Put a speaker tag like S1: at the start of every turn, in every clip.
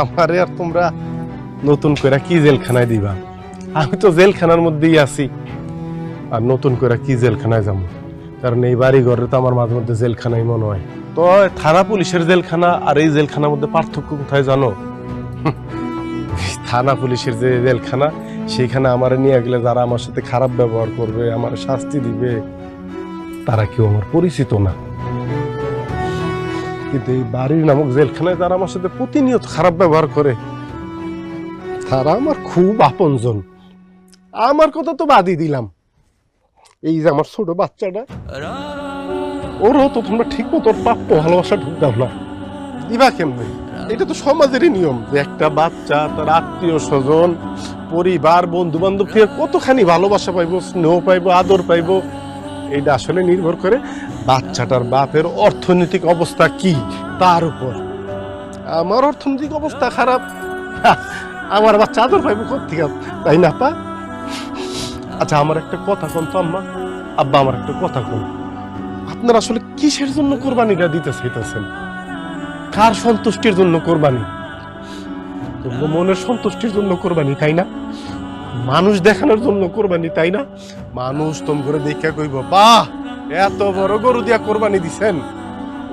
S1: আমারে আর তোমরা নতুন করে কি জেলখানায় দিবা? আমি তো জেলখানার মধ্যেই আছি, আর নতুন করে কি জেলখানায় যাবো? কারণ এই বাড়ি ঘরে তো আমার মাঝে মধ্যে জেলখানাই মনে হয়। তো থানা পুলিশের জেলখানা আর এই জেলখানার মধ্যে পার্থক্য কোথায় জানো? থানা পুলিশের যে জেলখানা, সেখানে আমার নিয়ে গেলে যারা আমার সাথে খারাপ ব্যবহার করবে, আমার শাস্তি দিবে, তারা কেউ আমার পরিচিত না। কিন্তু এই বাড়ির নামক জেলখানায় যারা আমার সাথে প্রতিনিয়ত খারাপ ব্যবহার করে, তারা আমার খুব আপনজন। আমার কথা তো বাদই দিলাম, এই যে আমার ছোট বাচ্চাটা, ওরও তো তোমরা ঠিক মতো প্রাপ্য ভালোবাসা ঢুক দাও না। দিবা কেমনে? এটা তো সমাজেরই নিয়ম যে একটা বাচ্চা তার আত্মীয় স্বজন, পরিবার, বন্ধু বান্ধব থেকে কতখানি ভালোবাসা পাইবো, স্নেহ পাইবো, আদর পাইবো, এটা আসলে নির্ভর করে বাচ্চাটার বাপের অর্থনৈতিক অবস্থা কি তার উপর। আমার অর্থনৈতিক অবস্থা খারাপ, আমার বাচ্চা আদর পাইবো কোত্থেকে? তাই না পা? আচ্ছা, আমার একটা কথা কোন তো আম্মা, আব্বা, আমার একটা কথা কোন, আপনারা আসলে কিসের জন্য কোরবানিটা দিতে চাইতেছেন? কার সন্তুষ্টির জন্য কোরবানি? মনের সন্তুষ্টির জন্য কোরবানি, তাই না? মানুষ দেখানোর জন্য কোরবানি, তাই না? মানুষ তোম করে দেখা কইব, বাহ, এত বড় গরু দিয়া কোরবানি দিছেন।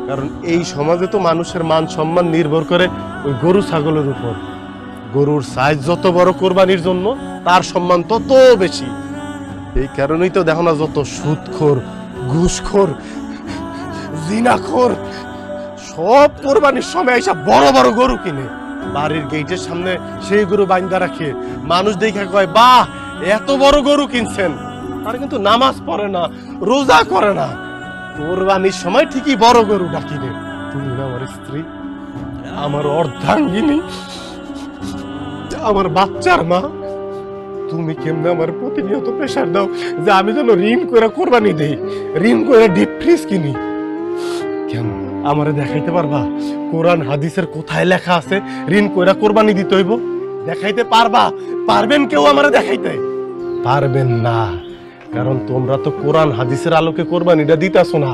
S1: কারণ এই সমাজে তো মানুষের মান সম্মান নির্ভর করে ওই গরু ছাগলের উপর। গরুর সাইজ যত বড় কোরবানির জন্য তার সম্মান তত বেশি। এই কারণেই তো দেখো না, যত সুদখোর, ঘুষখোর, জিনাখোর সব কোরবানির সময় এসব বড় বড় গরু কিনে বাড়ির গেটের সামনে সেই গরু বাইন্দা রাখে। মানুষ দেখে কয়, বাহ, এত বড় গরু কিনছেন। তারা কিন্তু নামাজ পড়ে না, রোজা করে না। কোরবানির সময় ঠিকই বড় গরুটা কিনে। তুমি না আমার স্ত্রী, আমার অর্ধাঙ্গিনী, আমার বাচ্চার মা, তুমি কেমনে আমার প্রতিনিয়ত প্রেশার দাও যে আমি যেন ঋণ করে কোরবানি দেই, ঋণ করে ডিপ ফ্রিজ কিনি। কেন আমারে দেখাইতে পারবা কোরআন হাদিসের কোথায় লেখা আছে ঋণ কইরা কোরবানি দিতে হইব? দেখাইতে পারবা? পারবেন কেউ আমারে দেখাইতে? পারবেন না, কারণ তোমরা তো কোরআন হাদিসের আলোকে কোরবানিটা দিতেছো না।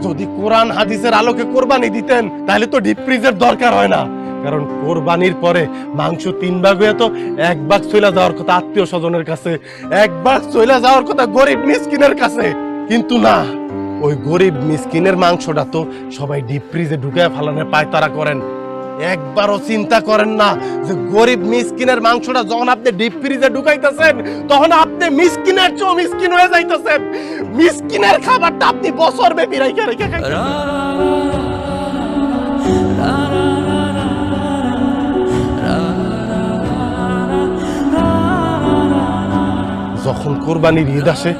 S1: যদি কোরআন হাদিসের আলোকে কোরবানি দিতেন তাহলে তো ডিপ ফ্রিজের দরকার হয় না। কারণ কোরবানির পরে মাংস 3 ভাগ হয়ে তো 1 ভাগ চলে যাওয়ার কথা আত্মীয় স্বজনের কাছে, 1 ভাগ চলে যাওয়ার কথা গরিব মিসকিনের কাছে। কিন্তু না, ওই গরিব মিসকিনের মাংসটা তো সবাই ডিপ ফ্রিজে ঢুকে ফালানোর পায়তারা করেন। একবারও চিন্তা করেন না যে গরিব মিসকিনের মাংসটা যখন আপনি ডিপ ফ্রিজে ঢুকাইতেছেন তখন আপনি মিসকিনের চেয়ে মিসকিন হয়ে যাইতেছেন। মিসকিনের খাবারটা আপনি বছর ব্যাপী রাইখা রেখে খাইতেছেন। যখন কোরবানির ঈদ আসে,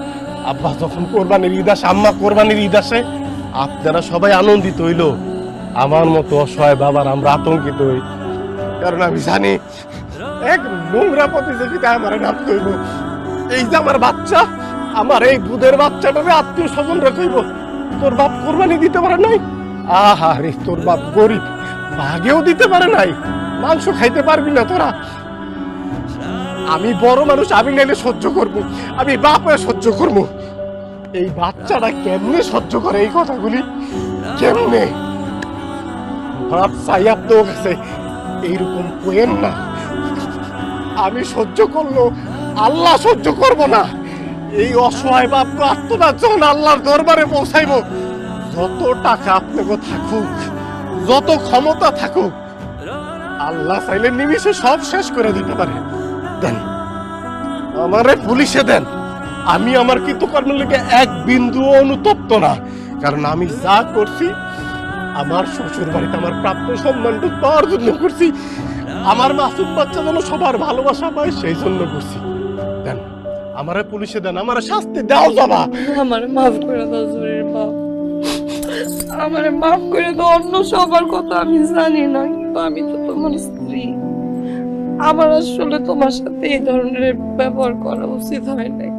S1: আব্বা যখন কোরবানির ঈদ আসে, আম্মা কোরবানির ঈদ আসে, আপনারা সবাই আনন্দিত হইল, আমার মতো অসহায় বাবার আমরা আতঙ্কিত হই। কারণ আমি জানি এক নোংরা প্রতিযোগিতায় আমার নাম কইব। এই যে আমার বাচ্চা, আমার এই দুধের বাচ্চাটারে আত্মীয় স্বজনরা কইব, তোর বাপ কোরবানি দিতে পারে নাই। আহা রে, তোর বাপ গরিব, ভাগেও দিতে পারে নাই, মাংস খাইতে পারবি না তোরা। আমি বড় মানুষ, আমি নাইলে সহ্য করবো, আমি বাপ হয়ে সহ্য করবো। এই বাচ্চাটা কেমনে সহ্য করে এই কথাগুলি? কেমনে? ভাব চাই আপনার কাছে এইরকম কোয়েন না। আমি সহ্য করলো, আল্লাহ সহ্য করব না। এই অসহায় বাপকে আত্মনাথ যখন আল্লাহর দরবারে পৌঁছাইব, যত টাকা আপনাকে থাকুক, যত ক্ষমতা থাকুক, আল্লাহ চাইলে নিমিষে সব শেষ করে দিতে পারে। দেন আমারে পুলিশে দেন, আমি আমার কৃতকর্মের লেগে এক বিন্দু অনুতপ্ত না। কারণ আমি যা করছি আমার শ্বশুর বাড়িতে আমার প্রাপ্য সম্মানটা পাওয়ার জন্য করছি, আমার মাসুম বাচ্চা যেন সবার ভালোবাসা পায় সেই জন্য করছি। দেন আমারে পুলিশে দেন, আমার শাস্তি দাও। যাবা
S2: আমারে মাফ করে দাও জুরির বাপ, আমারে মাফ করে দাও। অন্য সবার কথা আমি জানি না, কিন্তু আমি তো তোমার স্ত্রী। আমার আসলে তোমার সাথে এই ধরনের ব্যবহার করা উচিত হয় নাই।